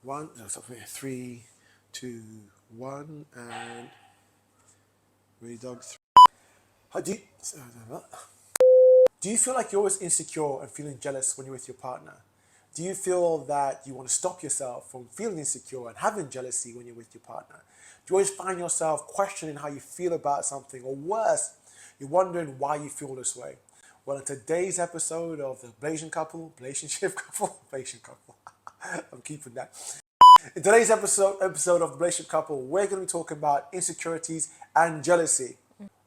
one. No, stop here. 3, 2, 1, and ready, dog. Do you feel like you're always insecure and feeling jealous when you're with your partner? Do you feel that you want to stop yourself from feeling insecure and having jealousy when you're with your partner? Do you always find yourself questioning how you feel about something, or worse, you're wondering why you feel this way? Well, in today's episode of the Blasian Couple, I'm keeping that. In today's episode of the Blasian Couple, we're going to be talking about insecurities and jealousy.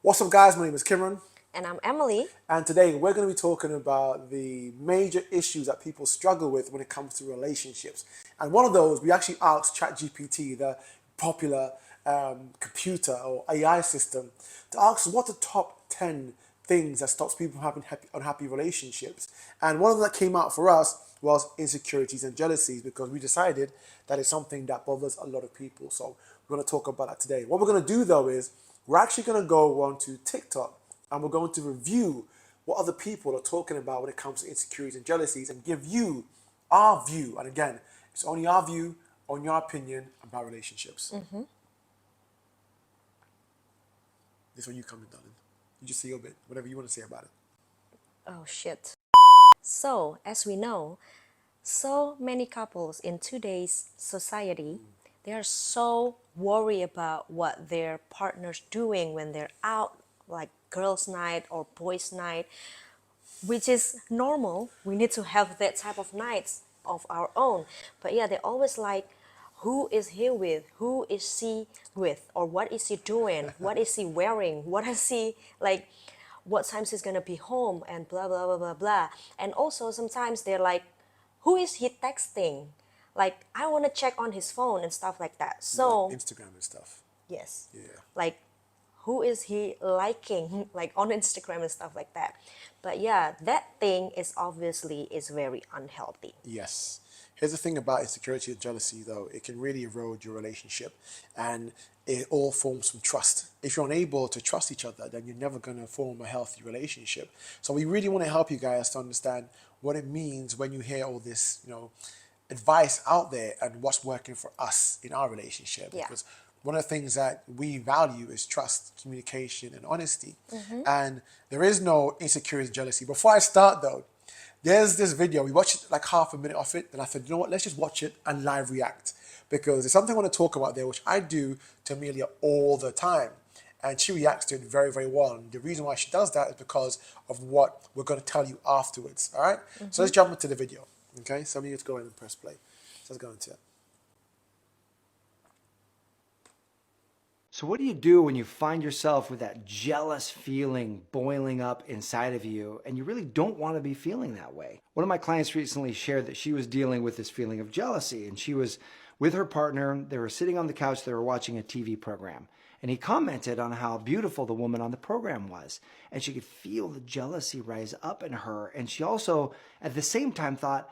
What's up, guys? My name is Kimran. And I'm Emily. And today we're going to be talking about the major issues that people struggle with when it comes to relationships. And one of those, we actually asked ChatGPT, the popular computer or AI system, to ask what the top 10 things that stops people from having unhappy relationships. And one of them that came out for us was insecurities and jealousies, because we decided that it's something that bothers a lot of people. So we're going to talk about that today. What we're going to do, though, is we're actually going to go onto TikTok and we're going to review what other people are talking about when it comes to insecurities and jealousies and give you our view. And again, it's only our view, on your opinion about relationships. This is where you come in, darling. You just say your bit, whatever you want to say about it. Oh, shit. So, as we know, so many couples in today's society, they are so worried about what their partner's doing when they're out, like girls' night or boys' night, which is normal. We need to have that type of nights of our own. But yeah, they're always like, who is he with? Who is she with? Or what is he doing? What is he wearing? What is he like? What times he's gonna be home? And blah blah blah blah blah. And also sometimes they're like, who is he texting? Like, I want to check on his phone and stuff like that. So like Instagram and stuff. yes, Yeah. like, who is he liking, like on Instagram and stuff like that. But yeah, that thing is obviously is very unhealthy. Yes. Here's the thing about insecurity and jealousy, though. It can really erode your relationship, and it all forms from trust. If you're unable to trust each other, then you're never going to form a healthy relationship. So we really want to help you guys to understand what it means when you hear all this, advice out there and what's working for us in our relationship. Yeah. Because one of the things that we value is trust, communication, and honesty. And there is no insecurity and jealousy. Before I start, though, there's this video. We watched like half a minute of it. Then I said, you know what, let's just watch it and live react. Because there's something I want to talk about there, which I do to Amelia all the time. And she reacts to it very, very well. And the reason why she does that is because of what we're going to tell you afterwards. All right? So let's jump into the video. Okay? So Amelia, let's go ahead and press play. So let's go into it. So what do you do when you find yourself with that jealous feeling boiling up inside of you and you really don't want to be feeling that way? One of my clients recently shared that she was dealing with this feeling of jealousy, and she was with her partner. They were sitting on the couch. They were watching a TV program, and he commented on how beautiful the woman on the program was, and she could feel the jealousy rise up in her. And she also at the same time thought,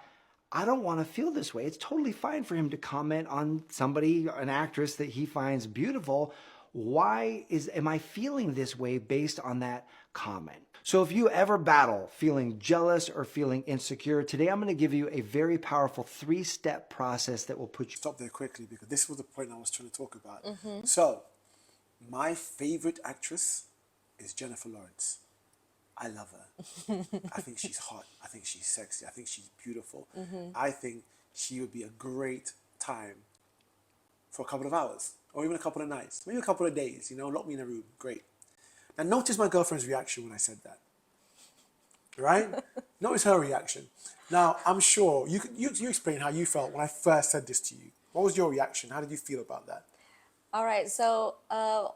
I don't want to feel this way. It's totally fine for him to comment on somebody, an actress that he finds beautiful. Why am I feeling this way based on that comment? So if you ever battle feeling jealous or feeling insecure, today I'm going to give you a very powerful 3-step process that will put you... Stop there quickly, because this was the point I was trying to talk about. So, my favorite actress is Jennifer Lawrence. I love her. I think she's hot. I think she's sexy. I think she's beautiful. I think she would be a great time for a couple of hours, or even a couple of nights, maybe a couple of days, lock me in a room, great. Now notice my girlfriend's reaction when I said that, right? Notice her reaction. Now, I'm sure, you explain how you felt when I first said this to you. What was your reaction? How did you feel about that? All right, so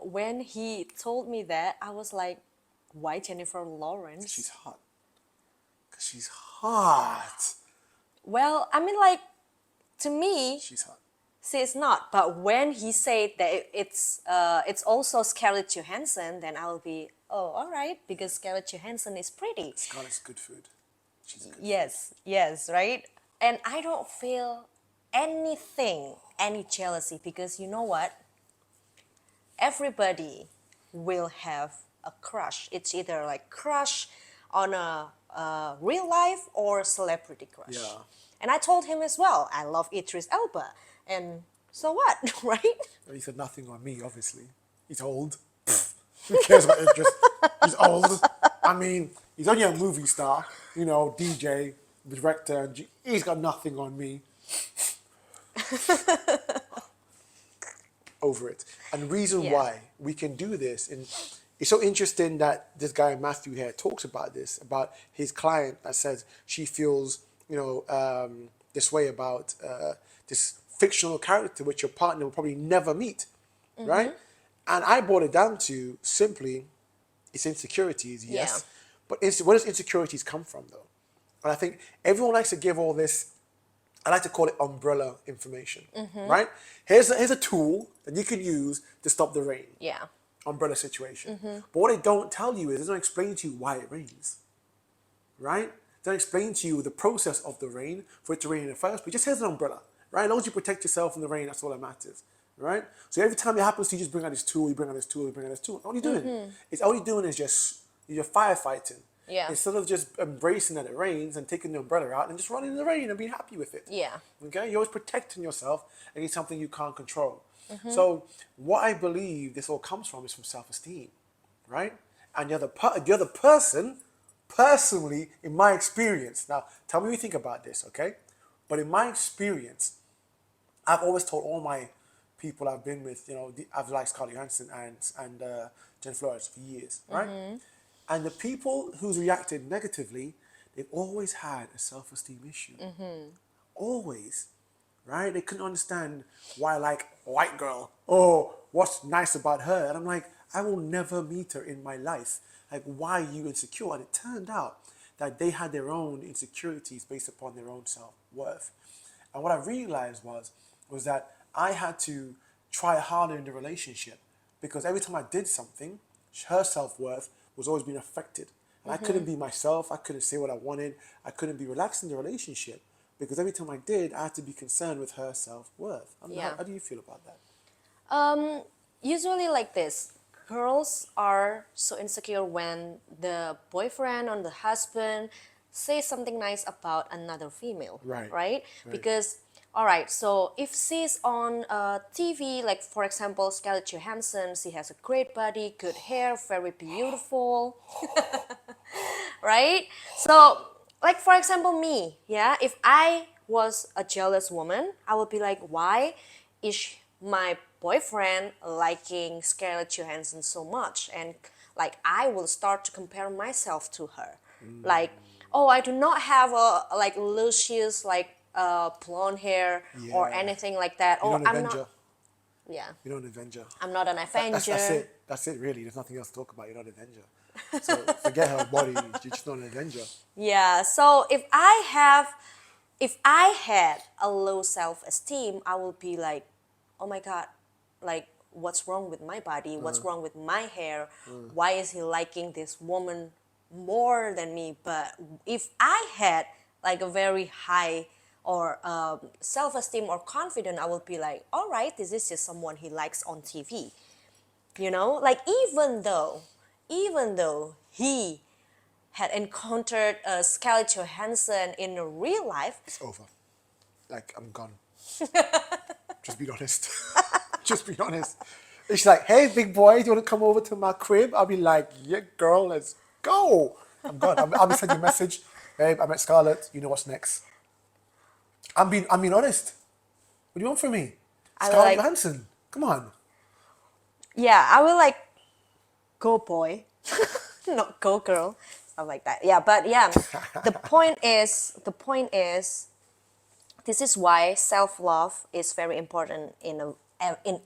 when he told me that, I was like, why Jennifer Lawrence? She's hot. Because she's hot. Well, I mean, like, to me, She's hot. see, it's not. But when he said that it's also Scarlett Johansson, then I will be, oh, all right, because Scarlett Johansson is pretty. Scarlett's good food. She's good. Yes, right? And I don't feel anything, any jealousy, because you know what? Everybody will have a crush. It's either like crush on a real life or celebrity crush. Yeah. And I told him as well, I love Idris Elba. And so what, right? He said nothing on me, obviously. He's old. Who cares about Idris? He's old. I mean, he's only a movie star, DJ, director. And he's got nothing on me. Over it. And the reason Yeah. why we can do this, and it's so interesting that this guy Matthew here talks about this, about his client that says she feels, this way about this fictional character which your partner will probably never meet, right? And I brought it down to simply, it's insecurities, yes, but where does insecurities come from though? And I think everyone likes to give all this, I like to call it umbrella information, right? Here's a tool that you can use to stop the rain. Yeah. Umbrella situation. But what they don't tell you is, they don't explain to you why it rains, right? They don't explain to you the process of the rain for it to rain in the first place. Just here's an umbrella, right? As long as you protect yourself from the rain, that's all that matters, right? So every time it happens to you, just bring out this tool, you bring out this tool, you bring out this tool. All you're doing, all you're doing is just, you're firefighting. Yeah. Instead of just embracing that it rains and taking the umbrella out and just running in the rain and being happy with it. Yeah. Okay? You're always protecting yourself against something you can't control. So what I believe this all comes from is from self-esteem, right? And the other person, personally, in my experience, now tell me what you think about this, okay? But in my experience, I've always told all my people I've been with, I've liked Scarlett Johansson and Jen Flores for years, right? And the people who's reacted negatively, they've always had a self-esteem issue. Always, right? They couldn't understand why I like a white girl. Oh, what's nice about her? And I'm like, I will never meet her in my life. Like, why are you insecure? And it turned out that they had their own insecurities based upon their own self-worth. And what I realized was that I had to try harder in the relationship, because every time I did something, her self-worth was always being affected. And I couldn't be myself. I couldn't say what I wanted. I couldn't be relaxed in the relationship, because every time I did, I had to be concerned with her self-worth. How do you feel about that? Usually like this. Girls are so insecure when the boyfriend or the husband says something nice about another female. Right? Because, all right, so if she's on TV, like for example, Scarlett Johansson, she has a great body, good hair, very beautiful, right? So, like for example, me, yeah, if I was a jealous woman, I would be like, why is my boyfriend liking Scarlett Johansson so much? And like I will start to compare myself to her. Like, oh, I do not have a like luscious like blonde hair or anything like that. You're Oh, not an I'm Avenger. not. Yeah, You're not an Avenger. I'm not an Avenger. That's it. That's it, really. There's nothing else to talk about. You're not an Avenger. So forget her body. You're just not an Avenger. Yeah. So if I had a low self-esteem, I would be like, oh my God, like what's wrong with my body? What's wrong with my hair? Why is he liking this woman more than me? But if I had like a very high or self-esteem or confident, I would be like, all right, this is just someone he likes on TV. Like even though he had encountered Scarlett Johansson in real life. It's over. Like, I'm gone. Just be honest. Just be honest. It's like, hey, big boy, do you want to come over to my crib? I'll be like, yeah, girl, let's go. I'm gone. I'll be sending you a message. Babe, I met Scarlett. You know what's next. I'm being honest. What do you want from me? Scarlett Johansson. Come on. Yeah, I will like, go boy, not go girl, stuff like that. Yeah, but yeah, the point is, this is why self-love is very important in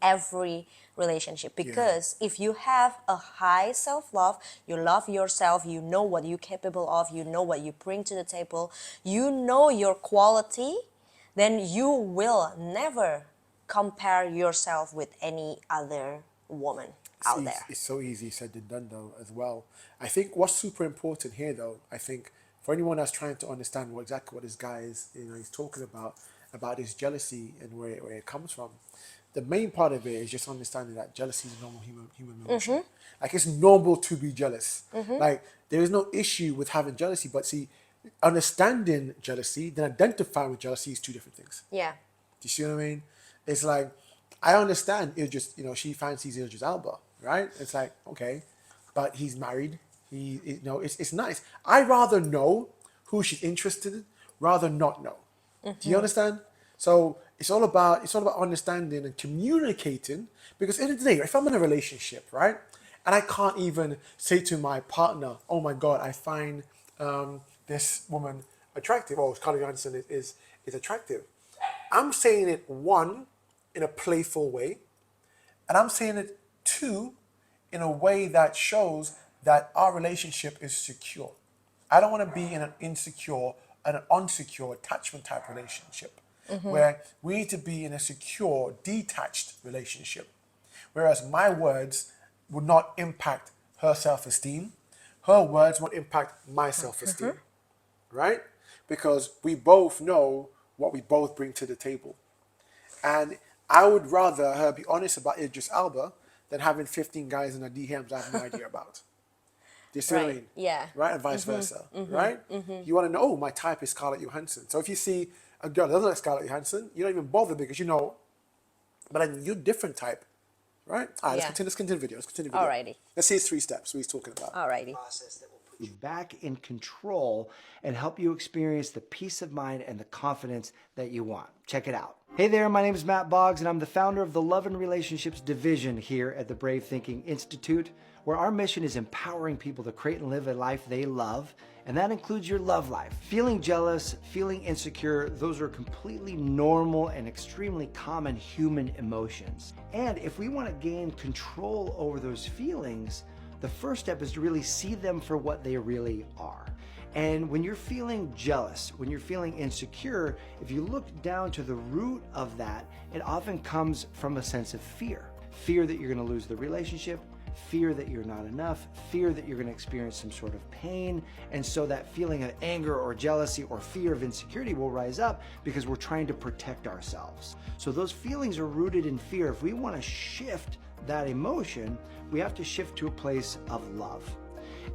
every relationship, because if you have a high self-love, you love yourself, you know what you're capable of, you know what you bring to the table, you know your quality, then you will never compare yourself with any other woman out there. It's so easy said than done, though, as well. I think what's super important here, though, I think for anyone that's trying to understand exactly what this guy is, he's talking about his jealousy and where it comes from, the main part of it is just understanding that jealousy is a normal human emotion. Like, it's normal to be jealous. Like, there is no issue with having jealousy, but see, understanding jealousy, then identifying with jealousy is two different things. Yeah. Do you see what I mean? It's like, I understand she fancies Idris Elba, right? It's like, okay, but he's married. It's nice. I rather know who she's interested in, rather not know. Do you understand? So it's all about understanding and communicating. Because at the end of the day, if I'm in a relationship, right, and I can't even say to my partner, "Oh my God, I find this woman attractive," or Scarlett Johansson is attractive. I'm saying it, one, in a playful way, and I'm saying it, two, in a way that shows that our relationship is secure. I don't want to be in an insecure and an unsecure attachment type relationship, where we need to be in a secure, detached relationship. Whereas my words would not impact her self-esteem, her words won't impact my self-esteem, right? Because we both know what we both bring to the table. And I would rather her be honest about Idris Elba than having 15 guys in her DMs I have no idea about. Do you see what I Right. mean? Yeah. Right? And vice versa. Right? You want to know, oh, my type is Scarlett Johansson. So if you see a girl that doesn't like Scarlett Johansson, you don't even bother because you know, but then you're different type. Right? All right, Yeah. let's continue video. Let's continue video. Alrighty. Let's see his 3 steps. What he's talking about. Alrighty. Process that will put you back in control and help you experience the peace of mind and the confidence that you want. Check it out. Hey there, my name is Matt Boggs, and I'm the founder of the Love and Relationships Division here at the Brave Thinking Institute, where our mission is empowering people to create and live a life they love, and that includes your love life. Feeling jealous, feeling insecure, those are completely normal and extremely common human emotions. And if we want to gain control over those feelings, the first step is to really see them for what they really are. And when you're feeling jealous, when you're feeling insecure, if you look down to the root of that, it often comes from a sense of fear. Fear that you're going to lose the relationship, fear that you're not enough, fear that you're going to experience some sort of pain. And so that feeling of anger or jealousy or fear of insecurity will rise up because we're trying to protect ourselves. So those feelings are rooted in fear. If we want to shift that emotion, we have to shift to a place of love.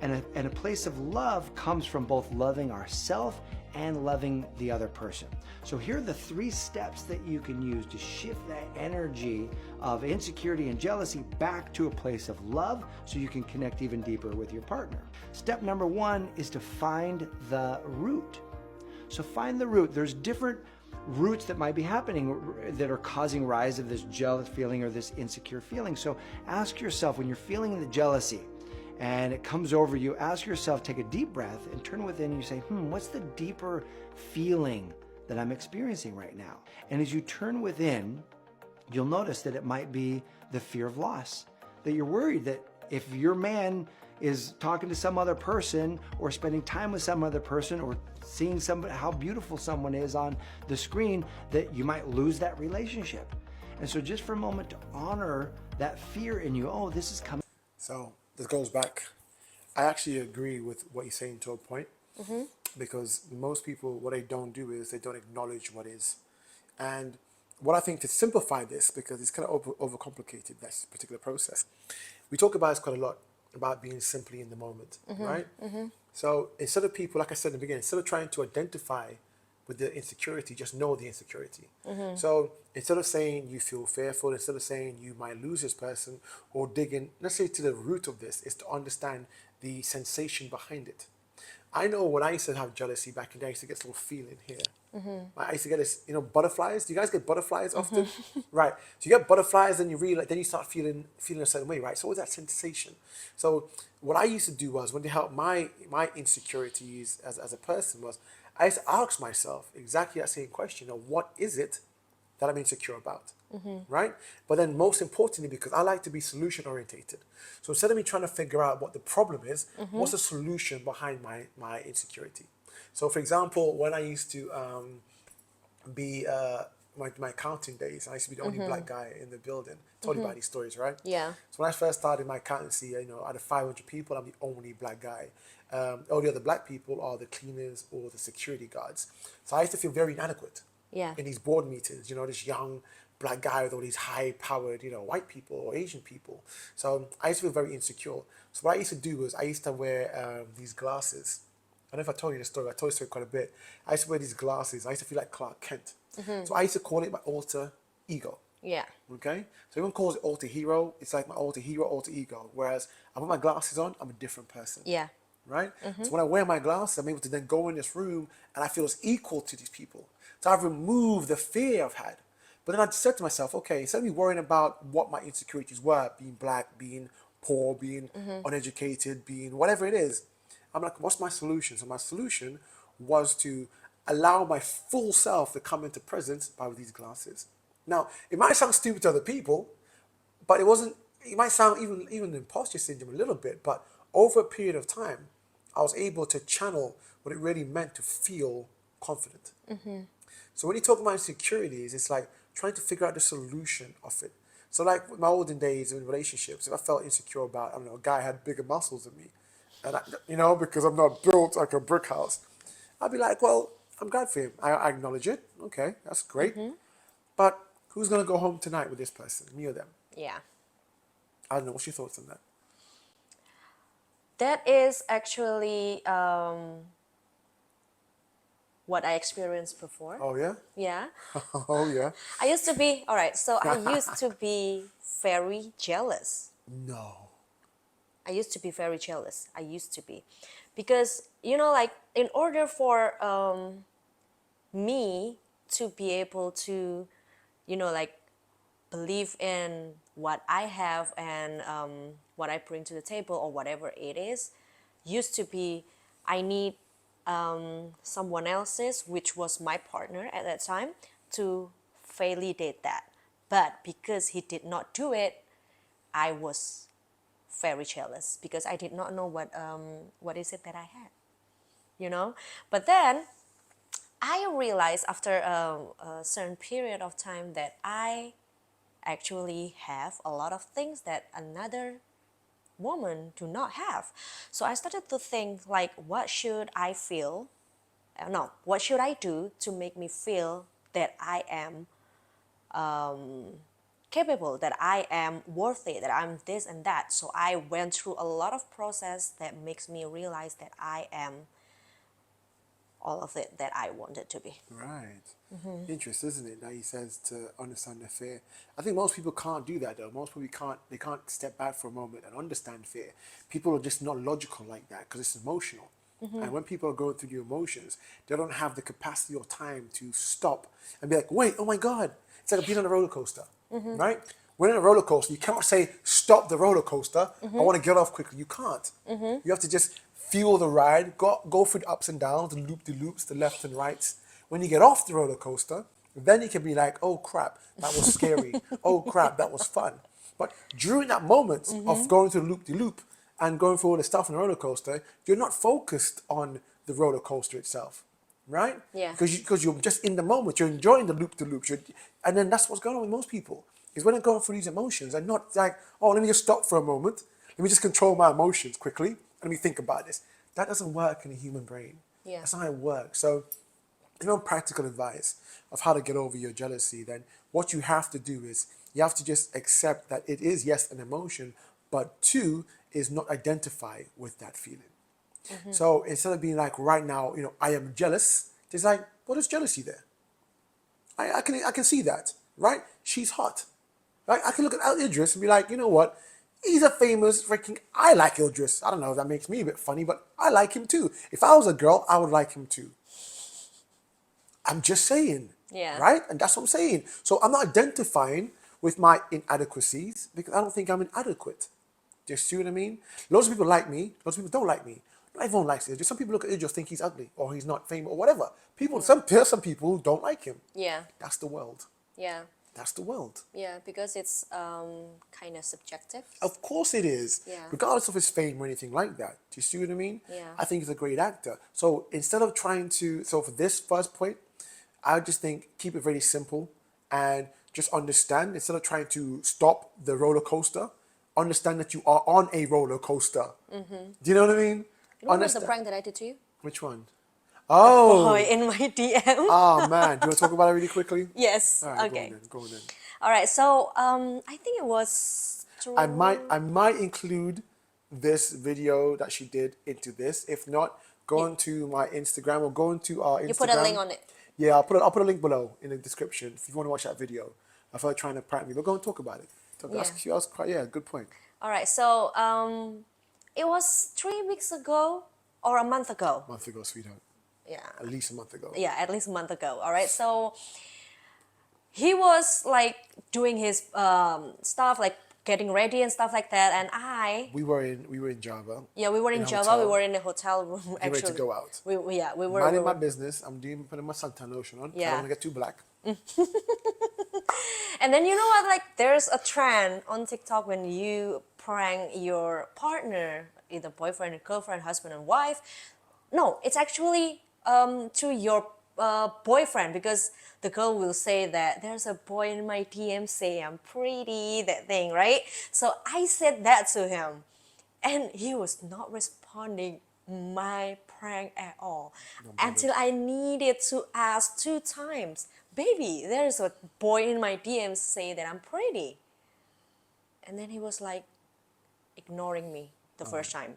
And a place of love comes from both loving ourselves and loving the other person. So here are the 3 steps that you can use to shift that energy of insecurity and jealousy back to a place of love so you can connect even deeper with your partner. Step number 1 is to find the root. So find the root. There's different roots that might be happening that are causing rise of this jealous feeling or this insecure feeling. So ask yourself, when you're feeling the jealousy, and it comes over you, ask yourself, take a deep breath and turn within and you say, what's the deeper feeling that I'm experiencing right now? And as you turn within, you'll notice that it might be the fear of loss, that you're worried that if your man is talking to some other person or spending time with some other person or seeing how beautiful someone is on the screen, that you might lose that relationship. And so just for a moment to honor that fear in you, oh, this is coming. So this goes back. I actually agree with what you're saying to a point, because most people, what they don't do is they don't acknowledge what is. And what I think, to simplify this, because it's kind of overcomplicated, this particular process, we talk about this quite a lot, about being simply in the moment, right? So instead of people, like I said in the beginning, instead of trying to identify with the insecurity, just know the insecurity. So instead of saying you feel fearful, instead of saying you might lose this person, or digging, let's say, to the root of this, is to understand the sensation behind it. I know when I used to have jealousy back in the day, I used to get this little feeling here. I used to get this, butterflies. Do you guys get butterflies often? Right. So you get butterflies, and then you start feeling a certain way, right? So what's that sensation? So what I used to do was, when to help my insecurities as a person, was I used to ask myself exactly that same question of what is it that I'm insecure about, right? But then most importantly, because I like to be solution orientated. So instead of me trying to figure out what the problem is, what's the solution behind my insecurity? So for example, when I used to be my accounting days, I used to be the only black guy in the building. Told you about these stories, right? Yeah. So when I first started my accountancy, out of 500 people, I'm the only black guy. All the other black people are the cleaners or the security guards. So I used to feel very inadequate in these board meetings, this young black guy with all these high-powered, white people or Asian people. So I used to feel very insecure. So what I used to do was I used to wear these glasses. I don't know if I told you the story, I told you the story quite a bit. I used to wear these glasses. I used to feel like Clark Kent. So I used to call it my alter ego. Yeah. Okay? So everyone calls it alter hero. It's like my alter hero, alter ego. Whereas I put my glasses on, I'm a different person. Yeah. Right? So when I wear my glasses, I'm able to then go in this room and I feel as equal to these people. So I've removed the fear I've had. But then I said to myself, okay, instead of me worrying about what my insecurities were, being black, being poor, being uneducated, being whatever it is, I'm like, what's my solution? So my solution was to allow my full self to come into presence by these glasses. Now, it might sound stupid to other people, but it wasn't. It might sound even imposter syndrome a little bit, but over a period of time, I was able to channel what it really meant to feel confident. So when you talk about insecurities, it's like trying to figure out the solution of it. So like with my olden days in relationships, if I felt insecure about, I don't know, a guy had bigger muscles than me, and because I'm not built like a brick house, I'd be like, well, I'm glad for him. I acknowledge it. Okay, that's great. But who's gonna go home tonight with this person, me or them? Yeah. I don't know. What's your thoughts on that? That is actually what I experienced before. Oh yeah. Yeah. Oh yeah. I used to be, all right, so I used to be very jealous. No. I used to be very jealous. I used to be. Because, you know, like, in order for me to be able to, you know, like, believe in what I have and what I bring to the table or whatever it is, used to be, I need someone else's, which was my partner at that time, to validate that. But because he did not do it, I was very jealous because I did not know what is it that I had, you know. But then I realized after a certain period of time that I actually have a lot of things that another woman do not have. So I started to think like, what should I feel? No, what should I do to make me feel that I am capable, that I am worthy, that I'm this and that. So I went through a lot of process that makes me realize that I am all of it that I wanted to be. Right. Interesting, isn't it? That he says to understand the fear. I think most people can't do that though. Most people can't. They can't step back for a moment and understand fear. People are just not logical like that because it's emotional. And when people are going through the emotions, they don't have the capacity or time to stop and be like, "Wait, oh my God!" It's like being on a roller coaster, right? When in a roller coaster, you cannot say, "Stop the roller coaster. I want to get off quickly." You can't. You have to just feel the ride, go through the ups and downs, the loops, the left and rights. When you get off the roller coaster, then you can be like, oh crap, that was scary. Oh crap, that was fun. But during that moment of going through the loop and going through all the stuff on the roller coaster, you're not focused on the roller coaster itself, right? Yeah. Because you're just in the moment, you're enjoying the loops, and then that's what's going on with most people. Is when they're going through these emotions, and not like, oh, let me just stop for a moment, let me just control my emotions quickly, let me think about this. That doesn't work in a human brain. Yeah. That's not how it works. So, practical advice of how to get over your jealousy, then what you have to do is you have to just accept that it is, yes, an emotion, but two, is not identify with that feeling. So instead of being like, right now, I am jealous, it's like, what is jealousy there? I can see that, right? She's hot. Right? I can look at Idris and be like, you know what? He's a famous freaking. I like Idris. I don't know if that makes me a bit funny, but I like him too. If I was a girl, I would like him too. I'm just saying. Yeah. Right? And that's what I'm saying. So I'm not identifying with my inadequacies because I don't think I'm inadequate. Do you see what I mean? Lots of people like me. Lots of people don't like me. Not everyone likes Idris. Some people look at Idris think he's ugly or he's not famous or whatever. Some people don't like him. Yeah. That's the world. Yeah. That's the world. Yeah, because it's kind of subjective. Of course it is. Yeah. Regardless of his fame or anything like that. Do you see what I mean? Yeah. I think he's a great actor. So instead of so for this first point, I just think keep it very simple and just understand. Instead of trying to stop the roller coaster, understand that you are on a roller coaster. Do you know what I mean? You know what's the prank that I did to you? Which one? Oh. Boy, in my DM. Oh man. Do you want to talk about it really quickly? Yes. All right, Okay. Go on then. All right. So I think it was. I might include this video that she did into this. If not, go onto my Instagram or go into our Instagram. You put a link on it. Yeah, I'll put a link below in the description if you want to watch that video. of her trying to prank me. But go and talk about it. She was quite, yeah, good point. All right. So it was 3 weeks ago or a month ago. A month ago, sweetheart. Yeah. At least a month ago. Yeah, at least a month ago. All right. So he was like doing his stuff, like getting ready and stuff like that, and We were in Java. we were in a Java. hotel, We were in a hotel room. getting ready to Actually, go out. we were. Minding my business. I'm putting my suntan lotion on. I Yeah. don't want to get too black. And then you know what? Like, there's a trend on TikTok when you prank your partner, either boyfriend, girlfriend, husband, and wife. No, it's actually to your boyfriend, because the girl will say that there's a boy in my DM say I'm pretty, that thing, right? So I said that to him, and he was not responding my prank at all until I needed to ask 2 times. Baby, there's a boy in my DMs say that I'm pretty. And then he was like ignoring me the first time.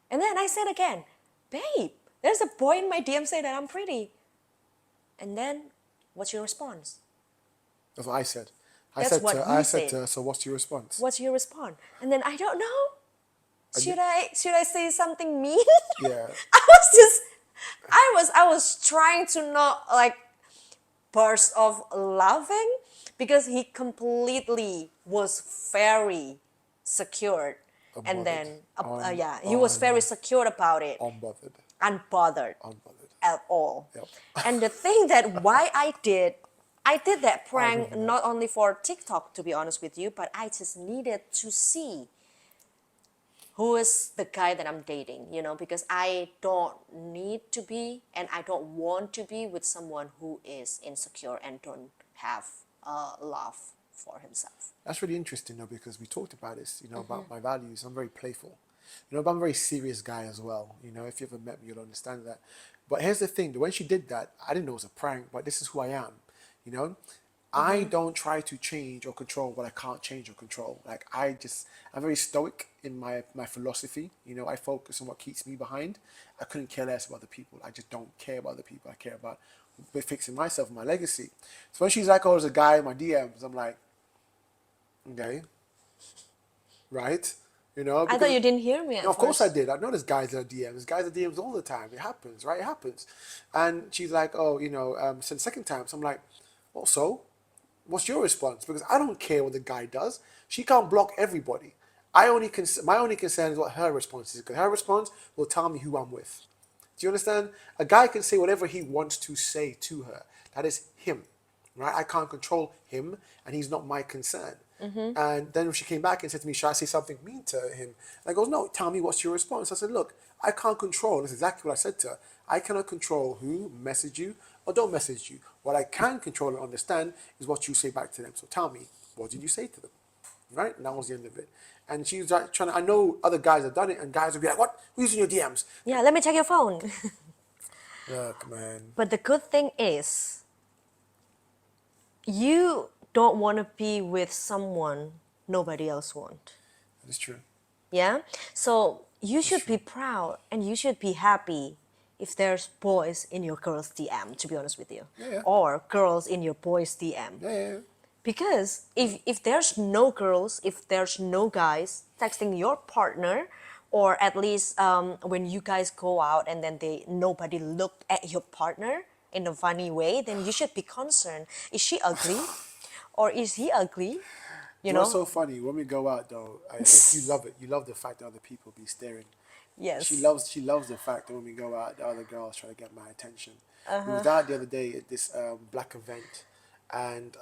And then I said again, babe, there's a boy in my DM say that I'm pretty. And then what's your response? That's what I said. That's what I you said said. to her, so what's your response? What's your response? And then I don't know. Should I say something mean? Yeah. I was trying to not like burst of laughing, because he completely was very secured, and then he was very secured about it, Unbothered. unbothered Unbothered. at all. Yep. And the thing that why I did that prank not only for TikTok, to be honest with you, but I just needed to see who is the guy that I'm dating, because I don't need to be, and I don't want to be with someone who is insecure and don't have love for himself. That's really interesting, though, because we talked about this, about my values. I'm very playful. But I'm a very serious guy as well. If you ever met me, you'll understand that. But here's the thing. When she did that, I didn't know it was a prank, but this is who I am, I don't try to change or control what I can't change or control. Like, I'm very stoic in my philosophy. I focus on what keeps me behind. I couldn't care less about other people. I just don't care about other people. I care about fixing myself and my legacy. So when she's like, oh, there's a guy in my DMs, I'm like, okay, right? I thought you didn't hear me at of course first. I did. I know there's guys that are DMs. There's guys that DMs all the time. It happens, right? It happens. And she's like, oh, so the second time. So I'm like, well, so what's your response? Because I don't care what the guy does. She can't block everybody. My only concern is what her response is, because her response will tell me who I'm with. Do you understand? A guy can say whatever he wants to say to her. That is him, right? I can't control him, and he's not my concern. And then she came back and said to me, should I say something mean to him? And I goes, no, tell me what's your response. I said, look, I can't control. That's exactly what I said to her. I cannot control who message you or don't message you. What I can control and understand is what you say back to them. So tell me, what did you say to them? Right? And that was the end of it. And she was like I know other guys have done it, and guys will be like, what? Who's in your DMs? Yeah, let me check your phone. Look, man. But the good thing is, you don't want to be with someone nobody else wants. That is true. Yeah? So you should be proud and you should be happy if there's boys in your girl's DM, to be honest with you. Yeah. Or girls in your boy's DM. Yeah. Because if there's no girls, if there's no guys texting your partner, or at least when you guys go out and then nobody looked at your partner in a funny way, then you should be concerned. Is she ugly? Or is he ugly? You know? What's so funny, when we go out though, I think you love it. You love the fact that other people be staring. Yes. She loves the fact that when we go out, the other girls try to get my attention. We was out the other day at this black event, and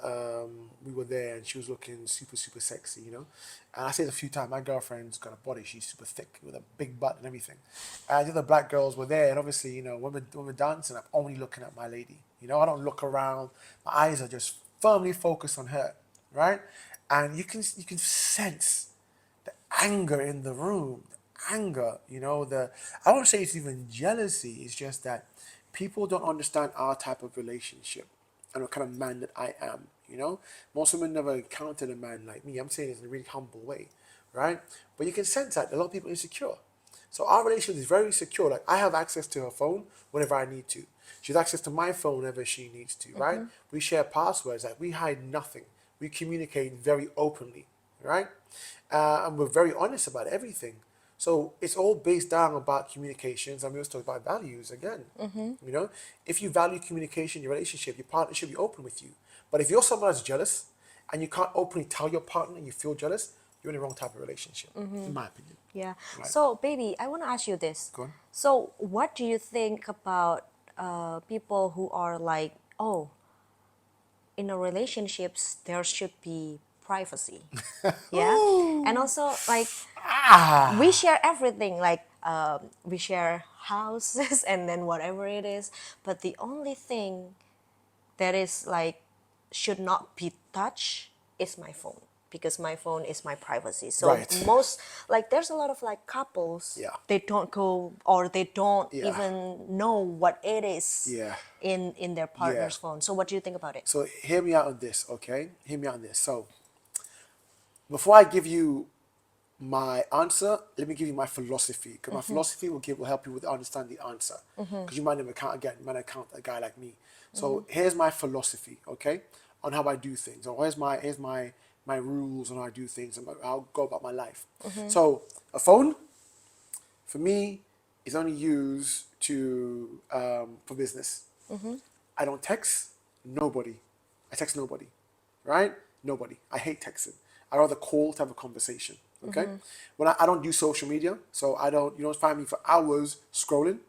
we were there, and she was looking super, super sexy, And I said a few times, my girlfriend's got a body, she's super thick with a big butt and everything. And the other black girls were there, and obviously, when we're dancing, I'm only looking at my lady. I don't look around. My eyes are just firmly focused on her, right? And you can sense the anger in the room. Anger, I won't say it's even jealousy. It's just that people don't understand our type of relationship and what kind of man that I am. Most women never encountered a man like me. I'm saying this in a really humble way, right? But you can sense that a lot of people are insecure. So our relationship is very secure. Like, I have access to her phone whenever I need to. She has access to my phone whenever she needs to, right? We share passwords. Like, we hide nothing. we communicate very openly, right? And we're very honest about everything. So it's all based down about communications, and we also talk about values again. You know, if you value communication, your relationship, your partner should be open with you. But if you're someone that's jealous and you can't openly tell your partner you feel jealous, you're in the wrong type of relationship, in my opinion. Yeah. Right. So, baby, I want to ask you this. Go on. So, what do you think about people who are like, oh, in a relationships there should be privacy? Yeah. And also, like, we share everything, like we share houses and then whatever it is. But the only thing that is like should not be touched is my phone, because my phone is my privacy. So Right. most, like, there's a lot of like couples, Yeah. they don't go, or they don't Yeah. even know what it is Yeah. in their partner's phone. So what do you think about it? So hear me out on this, okay? Hear me out on this. So before I give you my answer, let me give you my philosophy, because my philosophy will help you with understand the answer. Because you might never count again, you might not count a guy like me. So here's my philosophy, okay, on how I do things. Or here's my rules on how I do things and how I go about my life. So a phone, for me, is only used to for business. I don't text nobody. I text nobody, right? Nobody. I hate texting. I rather call to have a conversation. Okay. When I don't do social media, so you don't find me for hours scrolling.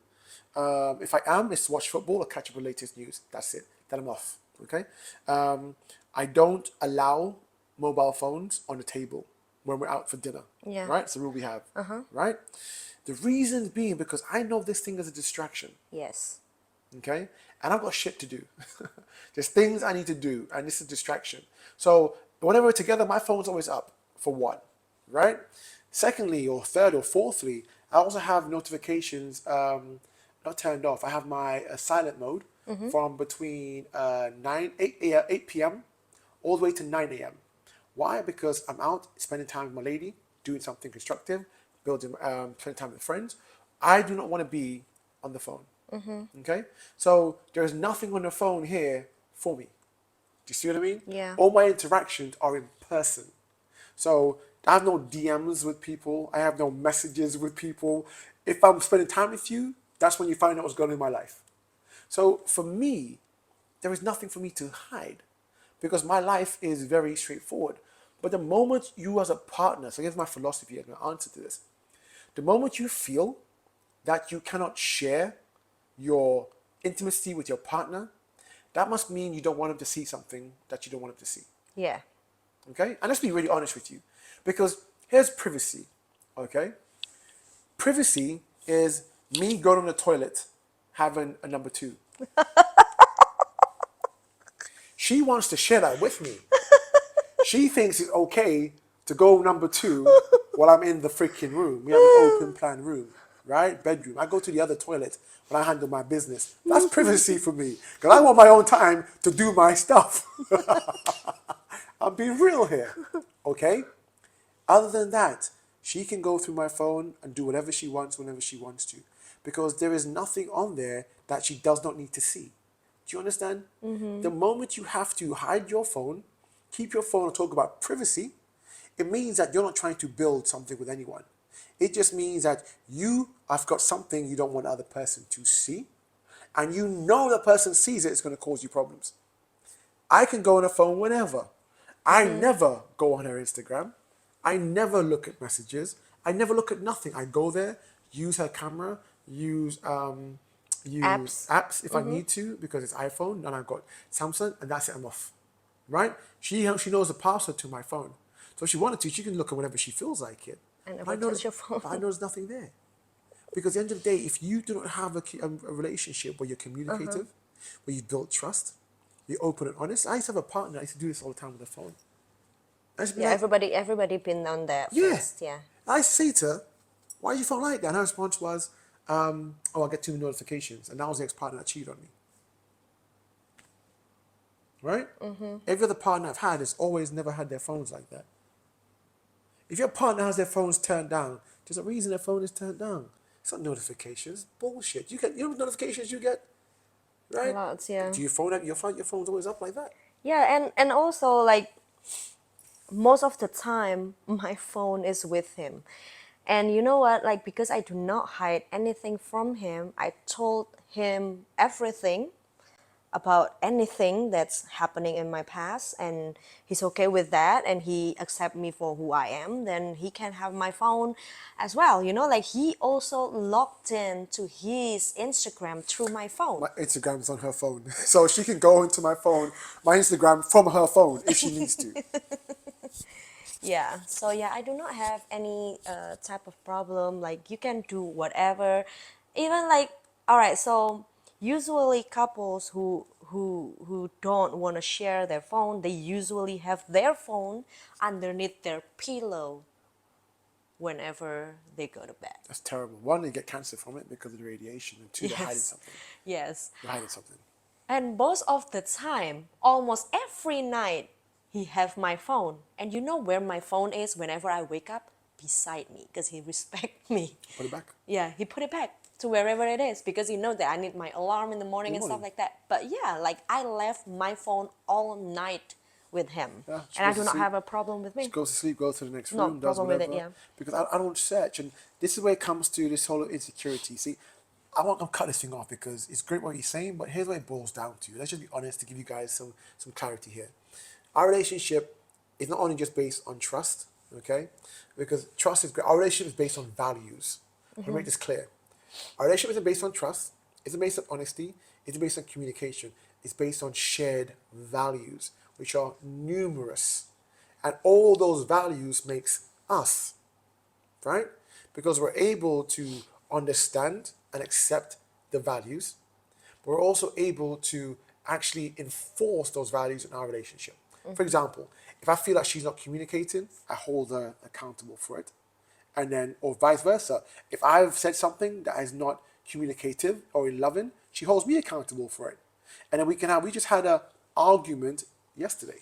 If I am, it's to watch football or catch up with the latest news. That's it. Then I'm off. Okay. I don't allow mobile phones on the table when we're out for dinner. Yeah. Right. It's the rule we have. Right. The reason being because I know this thing is a distraction. Yes. Okay? And I've got shit to do. There's things I need to do, and this is a distraction. So whenever we're together, my phone's always up, for one, right? Secondly, or third, or fourthly, I also have notifications not turned off. I have my silent mode from between 8 p.m. all the way to 9 a.m. Why? Because I'm out spending time with my lady, doing something constructive, spending time with friends. I do not want to be on the phone. Okay, so there's nothing on the phone here for me. Do you see what I mean? Yeah. All my interactions are in person. So I have no DMs with people. I have no messages with people. If I'm spending time with you, that's when you find out what's going on in my life. So for me, there is nothing for me to hide because my life is very straightforward. But the moment you as a partner, so here's my philosophy, I'm going to answer to this. The moment you feel that you cannot share your intimacy with your partner, that must mean you don't want him to see something that you don't want him to see. Yeah. Okay? And let's be really honest with you. Because here's privacy. Okay? Privacy is me going on the toilet having a number two. She wants to share that with me. She thinks it's okay to go number two while I'm in the freaking room. We have an open plan room, right? Bedroom. I go to the other toilet when I handle my business. That's privacy for me. Because I want my own time to do my stuff. I'm being real here. Okay? Other than that, she can go through my phone and do whatever she wants whenever she wants to. Because there is nothing on there that she does not need to see. Do you understand? The moment you have to hide your phone, keep your phone and talk about privacy, it means that you're not trying to build something with anyone. It just means that you have got something you don't want the other person to see, and you know the person sees it, it's going to cause you problems. I can go on a phone whenever. I never go on her Instagram. I never look at messages. I never look at nothing. I go there, use her camera, use apps if I need to because it's iPhone and I've got Samsung, and that's it. I'm off. Right? She knows the password to my phone, so if she wanted to, she can look at whenever she feels like it. And But never touch your phone. but I know there's nothing there. Because at the end of the day, if you do not have a relationship where you're communicative, where you build trust, you're open and honest. I used to have a partner. I used to do this all the time with the phone. I used to be Yeah, like, everybody been on that yeah. first. Yeah. I used to say to her, why do you feel like that? And her response was, oh, I get too many notifications. And that was the ex-partner that cheated on me. Right? Every other partner I've had has always never had their phones like that. If your partner has their phones turned down, there's a reason their phone is turned down. It's not notifications. Bullshit. You know what notifications you get? Right? Lots, yeah. Do your phone's always up like that? Yeah, and also like most of the time my phone is with him. And you know what? Like, because I do not hide anything from him, I told him everything about anything that's happening in my past, and he's okay with that, and he accept me for who I am, then he can have my phone as well. Like, he also logged in to his Instagram through my phone. My Instagram's on her phone, so she can go into my phone, my Instagram from her phone if she needs to. Yeah, so yeah, I do not have any type of problem. Like, you can do whatever, even like, all right. So usually couples who don't want to share their phone, they usually have their phone underneath their pillow whenever they go to bed. That's terrible. One, they get cancer from it because of the radiation, and two, they're hiding Yes, something. yes. They're hiding something. And most of the time, almost every night, he have my phone. And you know where my phone is whenever I wake up? Beside me, because he respect me. Put it back. Yeah, he put it back to wherever it is, because he know that I need my alarm in the morning and stuff like that. But yeah, like, I left my phone all night with him. Yeah, she And I goes do to not sleep. have a problem with She me. goes to sleep, goes to the next No room, does problem with whatever. it, yeah. Because I don't search, and this is where it comes to this whole insecurity. See, I want to cut this thing off because it's great what you're saying, but here's what it boils down to. Let's just be honest to give you guys some clarity here. Our relationship is not only just based on trust, okay? Because trust is great. Our relationship is based on values. Let me make this clear. Our relationship isn't based on trust. It's based on honesty. It's based on communication. It's based on shared values, which are numerous. And all those values makes us, right? Because we're able to understand and accept the values. We're also able to actually enforce those values in our relationship. For example, if I feel like she's not communicating, I hold her accountable for it. And then, or vice versa. If I've said something that is not communicative or loving, she holds me accountable for it. And then we just had an argument yesterday,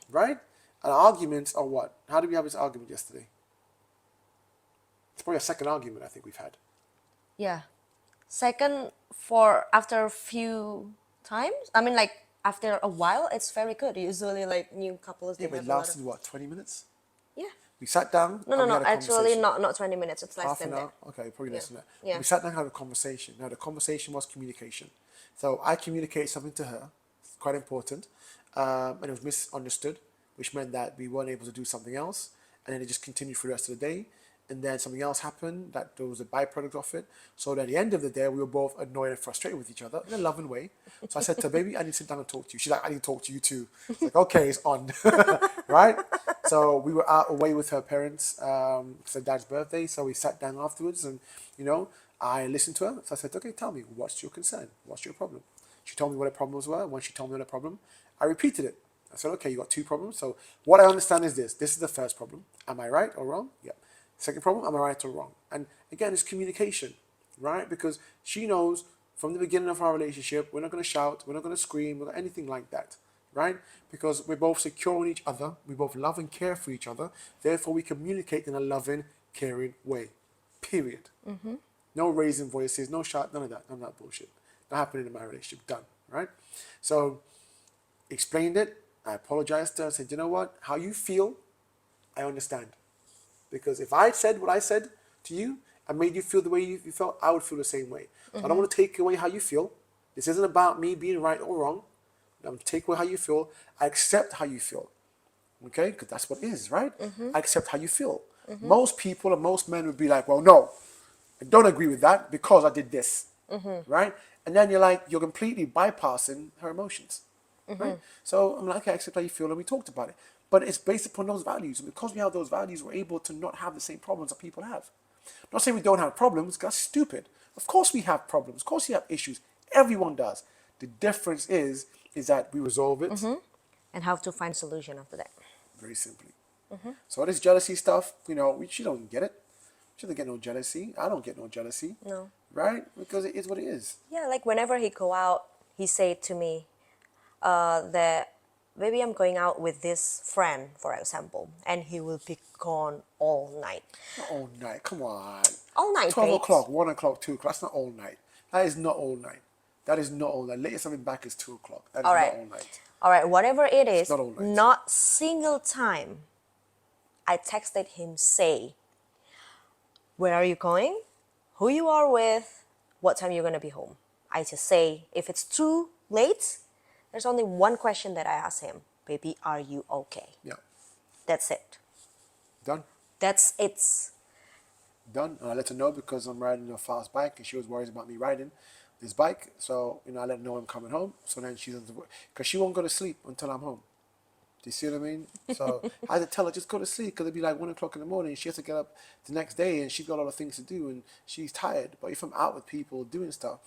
right? An argument on what? How did we have this argument yesterday? It's probably a second argument I think we've had. Yeah. Second, for after a few times, I mean, like, after a while, it's very good. Usually, like, new couples, they Yeah, but it have a lot of... lasted what, 20 minutes? Yeah. We sat down No, and no, we no. had a Actually, conversation. not 20 minutes. It's less Half than an that. hour? Okay, probably less than that. Yeah. We sat down and had a conversation. Now, the conversation was communication. So I communicated something to her, quite important, and it was misunderstood, which meant that we weren't able to do something else, and then it just continued for the rest of the day. And then something else happened that there was a byproduct of it. So at the end of the day, we were both annoyed and frustrated with each other in a loving way. So I said to her, baby, I need to sit down and talk to you. She's like, I need to talk to you too. It's like, okay, it's on. Right? So we were out away with her parents. It's her dad's birthday. So we sat down afterwards and, I listened to her. So I said, okay, tell me, what's your concern? What's your problem? She told me what her problems were. When she told me what her problem, I repeated it. I said, okay, you got two problems. So what I understand is this. This is the first problem. Am I right or wrong? Yeah. Second problem, am I right or wrong? And again, it's communication, right? Because she knows from the beginning of our relationship, we're not going to shout, we're not going to scream, or anything like that, right? Because we're both secure in each other, we both love and care for each other, therefore we communicate in a loving, caring way, period. No raising voices, no shout, none of that bullshit. Not happening in my relationship, done, right? So, explained it, I apologized to her, I said, you know what, how you feel, I understand. Because if I said what I said to you and made you feel the way you felt, I would feel the same way. So I don't want to take away how you feel. This isn't about me being right or wrong. I'm going to take away how you feel. I accept how you feel. Okay? Because that's what it is, right? I accept how you feel. Most people and most men would be like, well, no, I don't agree with that because I did this. Right? And then you're completely bypassing her emotions. Right? So I'm like, okay, I accept how you feel, and we talked about it. But it's based upon those values. And because we have those values, we're able to not have the same problems that people have. Not saying we don't have problems, because that's stupid. Of course we have problems. Of course we have issues. Everyone does. The difference is that we resolve it And how to find solution after that. very simply. So this jealousy stuff, she don't get it. She doesn't get no jealousy. I don't get no jealousy. No. Right? Because it is what it is. Yeah, like, whenever he go out, he say to me that maybe I'm going out with this friend, for example, and he will be gone all night. Not all night. Come on. All night, 12 babes. o'clock, 1 o'clock, 2 o'clock. That's not all night. That is not all night. That is not all night. Latest I've been back is 2 o'clock. That is All not right. all night. All right, whatever it is, not all night. not single time I texted him say, where are you going? Who you are with? What time you're gonna be home? I just say, if it's too late, there's only one question that I ask him. Baby, are you okay? Yeah. That's it. Done. That's it. Done. And I let her know because I'm riding a fast bike and she was worried about me riding this bike. So, I let her know I'm coming home. So then she doesn't, because she won't go to sleep until I'm home. Do you see what I mean? So I had to tell her, just go to sleep because it'd be like 1 o'clock in the morning. She has to get up the next day and she's got a lot of things to do and she's tired. But if I'm out with people doing stuff,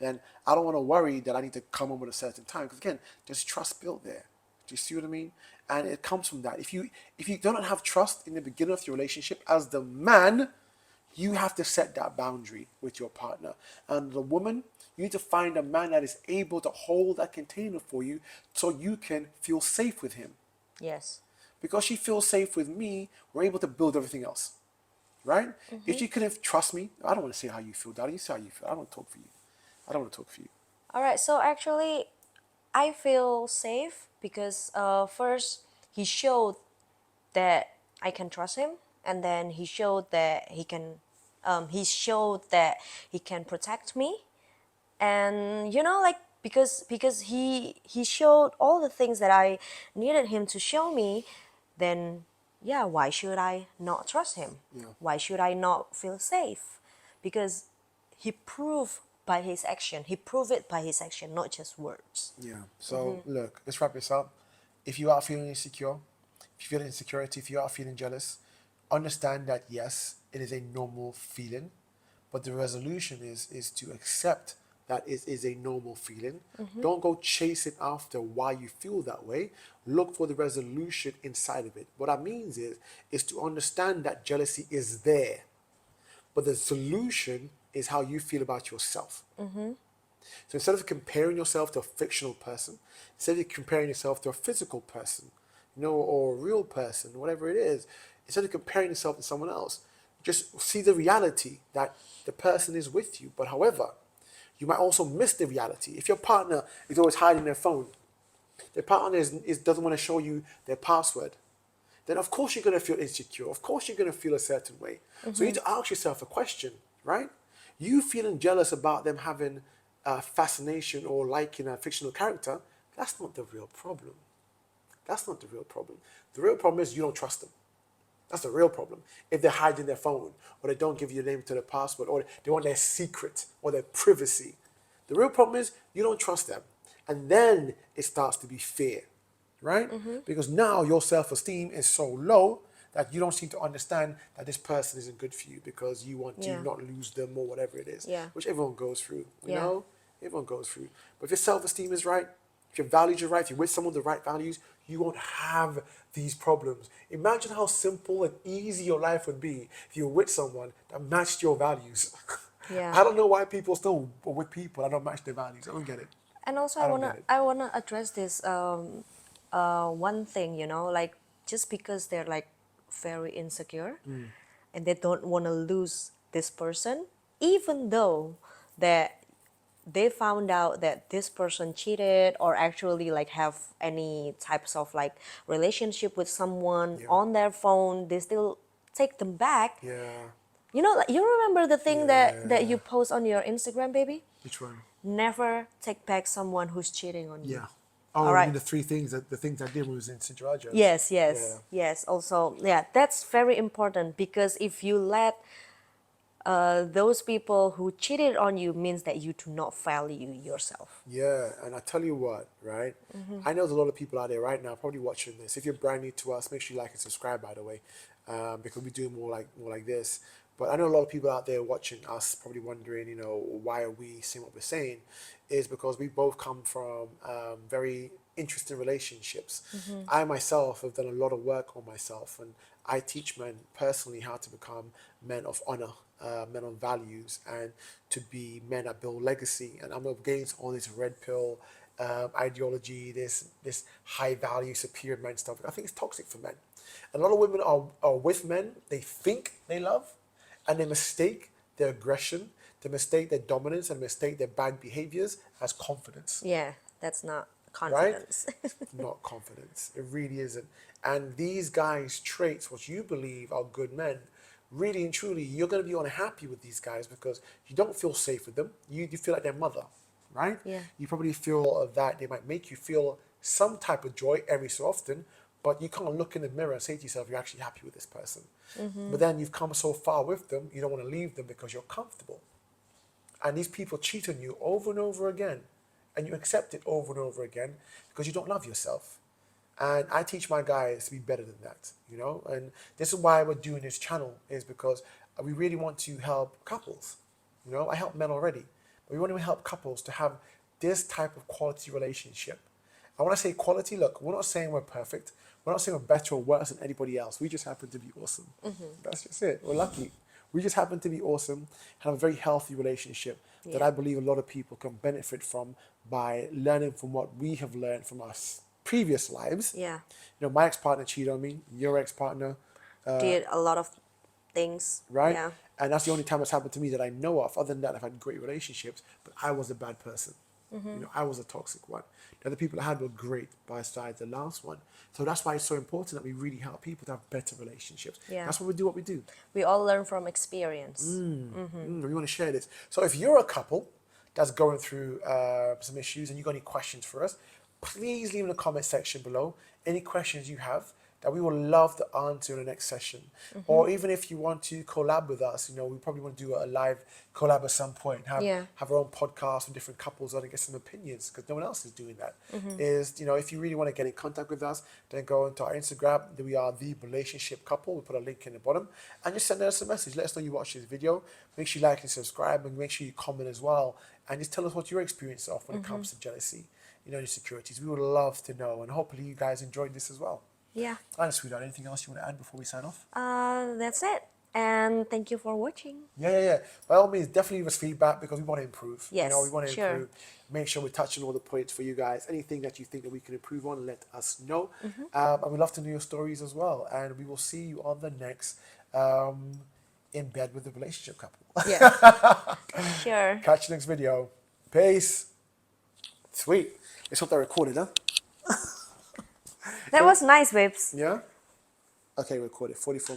then I don't want to worry that I need to come home at a certain time. Because again, there's trust built there. Do you see what I mean? And it comes from that. If you don't have trust in the beginning of your relationship as the man, you have to set that boundary with your partner. And the woman, you need to find a man that is able to hold that container for you so you can feel safe with him. Yes. Because she feels safe with me, we're able to build everything else. Right? If she couldn't trust me, I don't want to say how you feel, darling. You say how you feel. I don't want to talk for you. I don't want to talk for you. All right, so actually, I feel safe because first, he showed that I can trust him, and then he showed that he can protect me, and like because he showed all the things that I needed him to show me, then yeah, why should I not trust him? Yeah. Why should I not feel safe? Because he proved by his action. He proved it by his action, not just words. Yeah. So look, let's wrap this up. If you are feeling insecure, if you feel insecurity, if you are feeling jealous, understand that yes, it is a normal feeling, but the resolution is to accept that it is a normal feeling. Don't go chasing after why you feel that way. Look for the resolution inside of it. What that means is to understand that jealousy is there, but the solution is how you feel about yourself. So instead of comparing yourself to a fictional person, instead of comparing yourself to a physical person, or a real person, whatever it is, instead of comparing yourself to someone else, just see the reality that the person is with you. But however, you might also miss the reality. If your partner is always hiding their phone, their partner doesn't want to show you their password, then of course you're going to feel insecure. Of course you're going to feel a certain way. So you need to ask yourself a question, right? You feeling jealous about them having fascination or liking a fictional character, that's not the real problem. That's not the real problem. The real problem is you don't trust them. That's the real problem. If they're hiding their phone, or they don't give you the name to their password, or they want their secret or their privacy. The real problem is you don't trust them. And then it starts to be fear, right? Because now your self-esteem is so low that you don't seem to understand that this person isn't good for you because you want to Yeah. not lose them or whatever it is, Yeah. which everyone goes through, you Yeah. know? Everyone goes through. But if your self-esteem is right, if your values are right, if you're with someone with the right values, you won't have these problems. Imagine how simple and easy your life would be if you were with someone that matched your values. Yeah. I don't know why people still are with people that don't match their values. I don't get it. And also, I I don't wanna get it. I wanna address this one thing, like just because they're like very insecure and they don't want to lose this person, even though that they found out that this person cheated or actually like have any types of like relationship with someone Yeah. on their phone, they still take them back. Yeah. Like, you remember the thing that Yeah. you post on your Instagram, baby? Which one? Never take back someone who's cheating on you. Yeah. All Oh, you right. mean the three things the things I did was in Cinderella. Yes, yes, Yeah. yes. Also, yeah, that's very important because if you let those people who cheated on you, means that you do not value yourself. Yeah, and I tell you what, right? I know there's a lot of people out there right now probably watching this. If you're brand new to us, make sure you like and subscribe, by the way, because we do more like this. But I know a lot of people out there watching us probably wondering, why are we saying what we're saying? Is because we both come from very interesting relationships. I myself have done a lot of work on myself, and I teach men personally how to become men of honor, men of values, and to be men that build legacy. And I'm against all this red pill ideology, this high value superior men stuff. I think it's toxic for men. A lot of women are with men they think they love, and they mistake their aggression, they mistake their dominance, and mistake their bad behaviors as confidence. Yeah, that's not confidence. Not confidence. It really isn't. And these guys' traits, what you believe are good men, really and truly, you're going to be unhappy with these guys because you don't feel safe with them. You feel like their mother, right? Yeah. You probably feel that they might make you feel some type of joy every so often, but you can't look in the mirror and say to yourself, you're actually happy with this person. But then you've come so far with them, you don't want to leave them because you're comfortable. And these people cheat on you over and over again. And you accept it over and over again because you don't love yourself. And I teach my guys to be better than that, you know? And this is why we're doing this channel, is because we really want to help couples. You know, I help men already, but we want to help couples to have this type of quality relationship. And when I say quality, look, we're not saying we're perfect. We're not saying we're better or worse than anybody else. We just happen to be awesome. That's just it. We're lucky. We just happen to be awesome, have a very healthy relationship that I believe a lot of people can benefit from by learning from what we have learned from our previous lives. Yeah. You know, my ex-partner cheated on me, your ex-partner, Did a lot of things. right? Yeah. And that's the only time it's happened to me that I know of. Other than that, I've had great relationships, but I was a bad person. You know, I was a toxic one. The other people I had were great besides the last one. So that's why it's so important that we really help people to have better relationships. Yeah. That's why we do what we do. We all learn from experience. We want to share this. So if you're a couple that's going through some issues and you've got any questions for us, please leave in the comment section below any questions you have that we will love to answer in the next session. Or even if you want to collab with us, you know, we probably want to do a live collab at some point, have our own podcast with different couples and get some opinions because no one else is doing that. Is, you know, if you really want to get in contact with us, then go into our Instagram. We are The Relationship Couple. We put a link in the bottom and just send us a message. Let us know you watched this video. Make sure you like and subscribe and make sure you comment as well. And just tell us what your experience of when it comes to jealousy, you know, insecurities. We would love to know, and hopefully you guys enjoyed this as well. Yeah. And sweetheart, anything else you want to add before we sign off? That's it. And thank you for watching. Yeah. By all means, definitely leave us feedback because we want to improve. Yes, you know, we want to sure. improve. Make sure we're touching all the points for you guys. Anything that you think that we can improve on, let us know. And we'd love to know your stories as well. And we will see you on the next In Bed with the Relationship Couple. Yeah. Sure. Catch you next video. Peace. Sweet. Let's hope that recorded, huh? That was nice, babes. Yeah? Okay, recorded. 44